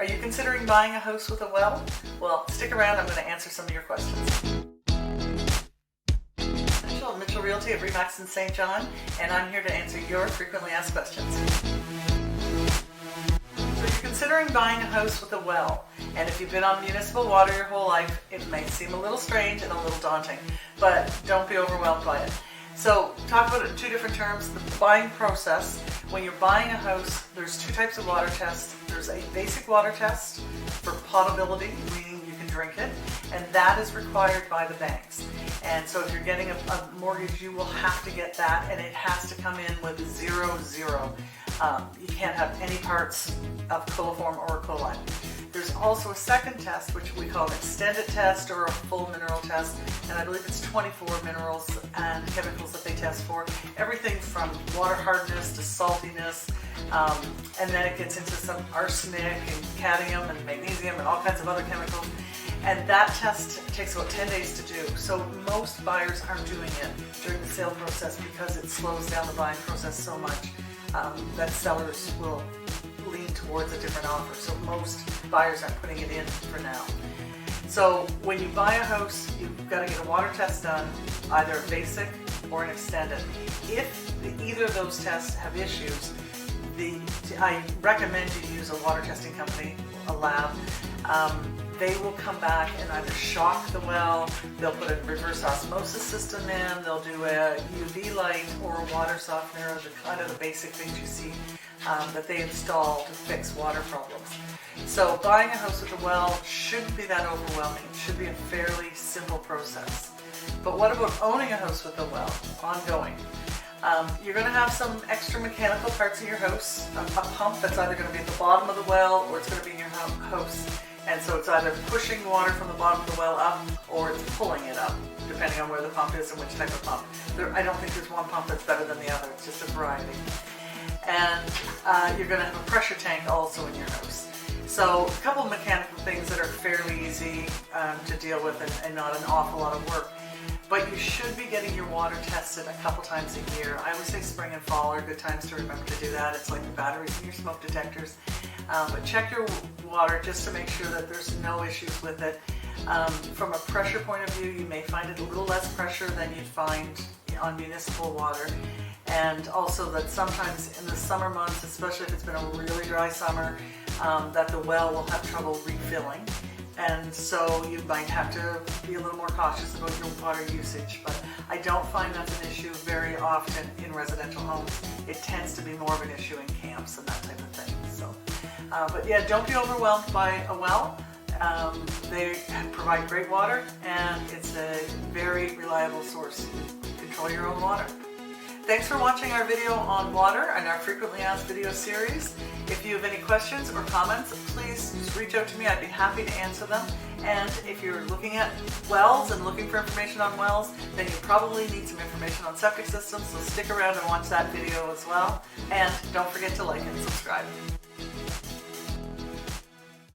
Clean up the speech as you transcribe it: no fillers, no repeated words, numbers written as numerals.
Are you considering buying a house with a well? Well, stick around, I'm going to answer some of your questions. Mitchell Realty at RE/MAX in St. John, and I'm here to answer your frequently asked questions. So you're considering buying a house with a well, and if you've been on municipal water your whole life, it may seem a little strange and a little daunting, but don't be overwhelmed by it. So talk about it in two different terms. The buying process, when you're buying a house, there's two types of water tests. There's a basic water test for potability, meaning you can drink it, and that is required by the banks. And so if you're getting a mortgage, you will have to get that, and it has to come in with 0, 0. You can't have any parts of coliform or choline. There's also a second test, which we call an extended test or a full mineral test, and I believe it's 24 minerals and chemicals that they test for. Everything from water hardness to saltiness, and then it gets into some arsenic and cadmium and magnesium and all kinds of other chemicals. And that test takes about 10 days to do. So most buyers aren't doing it during the sale process because it slows down the buying process so much that sellers will lean towards a different offer. So most buyers aren't putting it in for now. So when you buy a house, you've got to get a water test done, either a basic or an extended. If either of those tests have issues, I recommend you use a water testing company, a lab. They will come back and either shock the well, they'll put a reverse osmosis system in, they'll do a UV light or a water softener, the kind of the basic things you see that they install to fix water problems. So buying a house with a well shouldn't be that overwhelming. It should be a fairly simple process. But what about owning a house with a well, ongoing? You're going to have some extra mechanical parts in your house, a pump that's either going to be at the bottom of the well or it's going to be in your house. And so it's either pushing water from the bottom of the well up or it's pulling it up, depending on where the pump is and which type of pump. I don't think there's one pump that's better than the other, it's just a variety. And you're going to have a pressure tank also in your house. So a couple of mechanical things that are fairly easy to deal with and not an awful lot of work. But you should be getting your water tested a couple times a year. I would say spring and fall are good times to remember to do that. It's like the batteries in your smoke detectors. But check your water just to make sure that there's no issues with it. From a pressure point of view, you may find it a little less pressure than you'd find on municipal water. And also that sometimes in the summer months, especially if it's been a really dry summer, that the well will have trouble refilling. And so you might have to be a little more cautious about your water usage, but I don't find that's an issue very often in residential homes. It tends to be more of an issue in camps and that type of thing. So, but yeah, don't be overwhelmed by a well. They provide great water and it's a very reliable source. Control your own water. Thanks for watching our video on water and our frequently asked video series. If you have any questions or comments, please just reach out to me. I'd be happy to answer them. And if you're looking at wells and looking for information on wells, then you probably need some information on septic systems, so stick around and watch that video as well. And don't forget to like and subscribe.